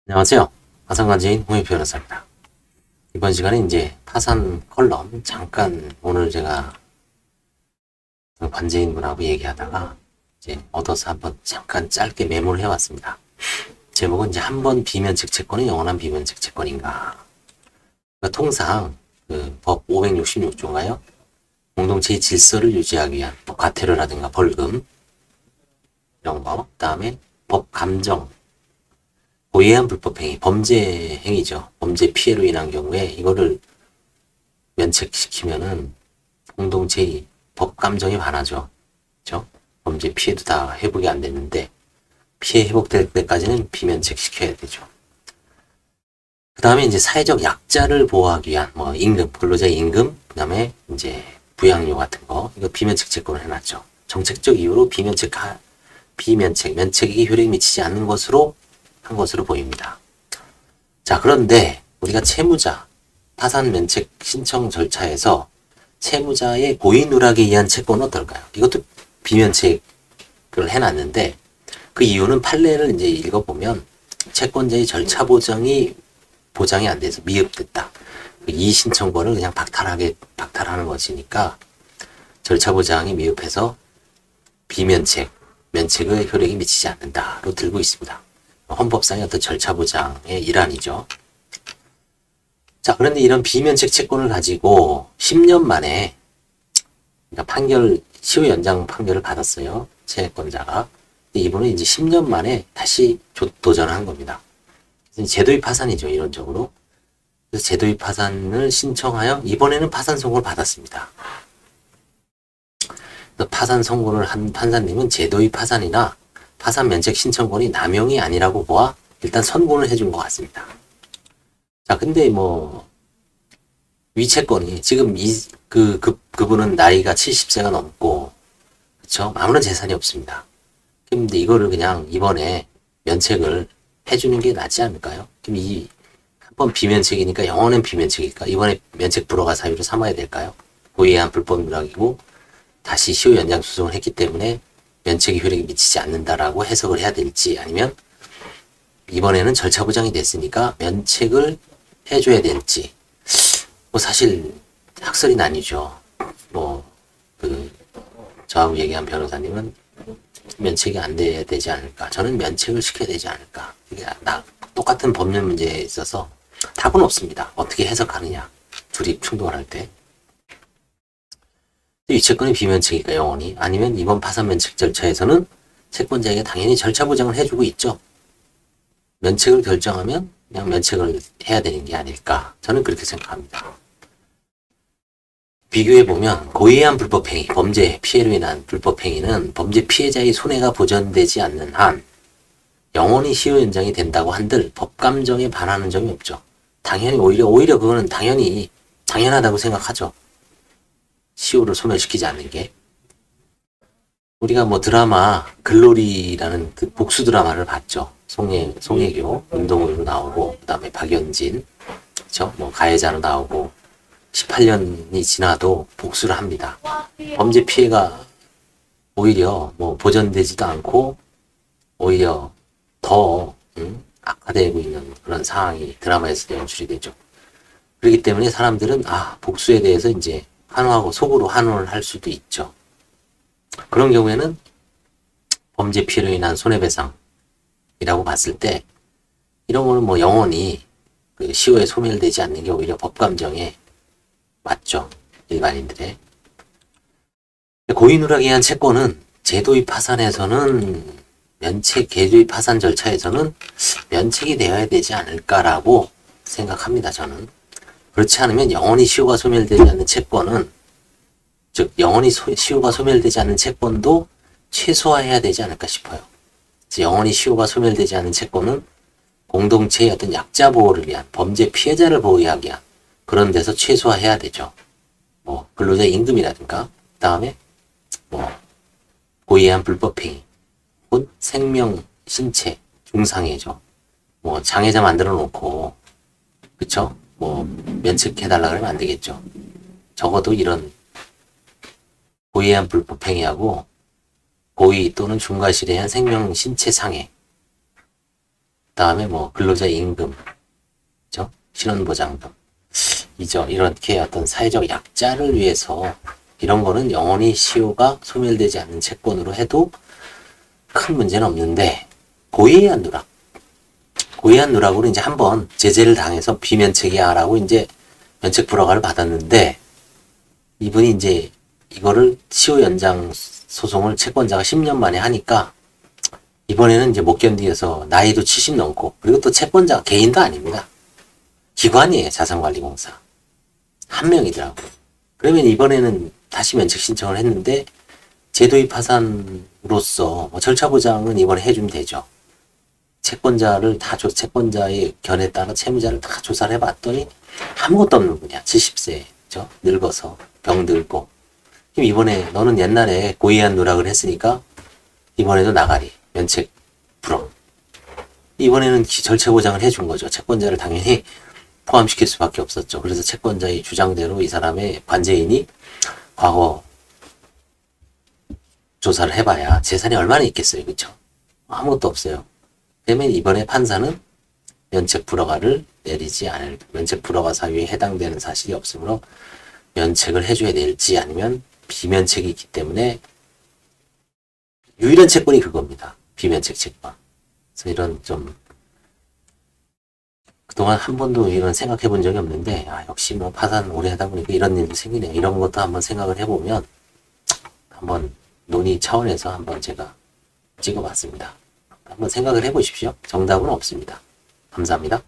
안녕하세요. 화상관제인 홍익 변호사입니다. 이번 시간에 이제 파산 컬럼 잠깐 오늘 제가 관제인분하고 얘기하다가 이제 얻어서 한번 잠깐 짧게 메모를 해왔습니다. 제목은 이제 한 번 비면책 채권은 영원한 비면책 채권인가? 그러니까 통상 그 법 566조가요. 공동체의 질서를 유지하기 위한 뭐 과태료라든가 벌금 이런 거, 그다음에 법 감정 고의한 불법행위, 범죄 행위죠. 범죄 피해로 인한 경우에 이거를 면책시키면은 공동체의 법 감정이 반하죠. 그죠? 범죄 피해도 다 회복이 안 됐는데 피해 회복될 때까지는 비면책시켜야 되죠. 그 다음에 이제 사회적 약자를 보호하기 위한 뭐 임금, 근로자의 임금, 그 다음에 이제 부양료 같은 거 이거 비면책 채권을 해놨죠. 정책적 이유로 면책이 효력이 미치지 않는 것으로 한 것으로 보입니다. 자, 그런데 우리가 채무자 파산 면책 신청 절차에서 채무자의 고의 누락에 의한 채권은 어떨까요? 이것도 비면책을 해놨는데 그 이유는 판례를 이제 읽어보면 채권자의 절차 보장이 안 돼서 미흡됐다. 이 신청권을 그냥 박탈하는 것이니까 절차 보장이 미흡해서 면책의 효력이 미치지 않는다로 들고 있습니다. 헌법상의 어떤 절차 보장의 일환이죠. 자, 그런데 이런 비면책 채권을 가지고 10년 만에 시효 연장 판결을 받았어요. 채권자가. 이분은 이제 10년 만에 다시 도전한 겁니다. 제도의 파산이죠, 이론적으로. 그래서 제도의 파산을 신청하여 이번에는 파산 선고를 받았습니다. 파산 선고를 한 판사님은 제도의 파산이나 파산 면책 신청권이 남용이 아니라고 보아 일단 선고를 해준 것 같습니다. 자, 근데 뭐 위채권이 지금 그분은 나이가 70세가 넘고 그쵸? 아무런 재산이 없습니다. 근데 이거를 그냥 이번에 면책을 해주는 게 낫지 않을까요? 그럼 한번 비면책이니까 영원한 비면책일까? 이번에 면책 불허가 사유로 삼아야 될까요? 고의한 불법 누락이고 다시 시효 연장 소송을 했기 때문에 면책의 효력이 미치지 않는다라고 해석을 해야 될지 아니면 이번에는 절차 보장이 됐으니까 면책을 해줘야 될지 뭐 사실 학설이 나뉘죠. 저하고 얘기한 변호사님은 면책이 안 돼야 되지 않을까. 저는 면책을 시켜야 되지 않을까. 이게 똑같은 법률 문제에 있어서 답은 없습니다. 어떻게 해석하느냐. 둘이 충돌할 때. 이 채권이 비면책일까 영원히 아니면 이번 파산 면책 절차에서는 채권자에게 당연히 절차 보장을 해주고 있죠. 면책을 결정하면 그냥 면책을 해야 되는 게 아닐까 저는 그렇게 생각합니다. 비교해보면 고의한 불법행위, 범죄 피해로 인한 불법행위는 범죄 피해자의 손해가 보전되지 않는 한 영원히 시효 연장이 된다고 한들 법감정에 반하는 점이 없죠. 당연히 오히려 그거는 당연하다고 생각하죠. 시효를 소멸시키지 않는 게. 우리가 뭐 드라마 글로리라는 그 복수 드라마를 봤죠. 송혜교, 운동으로 나오고 그다음에 박연진, 그렇죠? 뭐 가해자로 나오고 18년이 지나도 복수를 합니다. 범죄 피해가 오히려 뭐 보전되지도 않고 오히려 더 악화되고 있는 그런 상황이 드라마에서 연출이 되죠. 그렇기 때문에 사람들은 복수에 대해서 이제 환호하고 속으로 환호를 할 수도 있죠. 그런 경우에는 범죄 피해로 인한 손해배상이라고 봤을 때 이런 거는 뭐 영원히 그 시효에 소멸되지 않는 게 오히려 법감정에 맞죠. 일반인들의. 고의 누락에 의한 채권은 제도의 파산에서는 제도의 파산 절차에서는 면책이 되어야 되지 않을까라고 생각합니다. 저는. 그렇지 않으면 영원히 시효가 소멸되지 않는 채권은 즉 영원히 시효가 소멸되지 않는 채권도 최소화해야 되지 않을까 싶어요. 영원히 시효가 소멸되지 않는 채권은 공동체의 어떤 약자 보호를 위한 범죄 피해자를 보호하기 위한 그런 데서 최소화해야 되죠. 뭐 근로자 임금이라든가 그 다음에 뭐 고의한 불법행위 혹은 생명, 신체, 중상해죠. 뭐 장애자 만들어 놓고 그쵸? 뭐 면책해달라 그러면 안 되겠죠. 적어도 이런 고의한 불법행위하고 고의 또는 중과실에 의한 생명, 신체 상해 다음에 뭐 근로자 임금, 그죠? 실업보장금, 이렇게 어떤 사회적 약자를 위해서 이런 거는 영원히 시효가 소멸되지 않는 채권으로 해도 큰 문제는 없는데, 고의한 누락으로 이제 한번 제재를 당해서 비면책이야라고 이제 면책 불허가를 받았는데, 이분이 이제 이거를 시효 연장 소송을 채권자가 10년 만에 하니까 이번에는 이제 못 견디어서 나이도 70 넘고, 그리고 또 채권자가 개인도 아닙니다. 기관이에요. 자산관리공사. 한 명이더라고요. 그러면 이번에는 다시 면책 신청을 했는데, 제도입 파산으로서 뭐 절차 보장은 이번에 해주면 되죠. 채권자의 견해 따라 채무자를 다 조사를 해봤더니 아무것도 없는 분이야. 70세죠. 늙어서 병들고. 그럼 이번에 너는 옛날에 고의한 누락을 했으니까 이번에도 나가리. 면책 불허. 이번에는 절차 보장을 해준 거죠. 채권자를 당연히 포함시킬 수밖에 없었죠. 그래서 채권자의 주장대로 이 사람의 관제인이 과거 조사를 해봐야 재산이 얼마나 있겠어요. 그렇죠? 아무것도 없어요. 그러면 이번에 판사는 면책 불허가를 내리지 않을, 면책 불허가 사유에 해당되는 사실이 없으므로 면책을 해줘야 될지, 아니면 비면책이 있기 때문에 유일한 채권이 그겁니다. 비면책 채권. 그래서 이런 좀 그동안 한 번도 이런 생각해 본 적이 없는데, 역시 뭐 파산 오래 하다 보니까 이런 일도 생기네요. 이런 것도 한번 생각을 해보면 한번 논의 차원에서 한번 제가 찍어봤습니다. 한번 생각을 해보십시오. 정답은 없습니다. 감사합니다.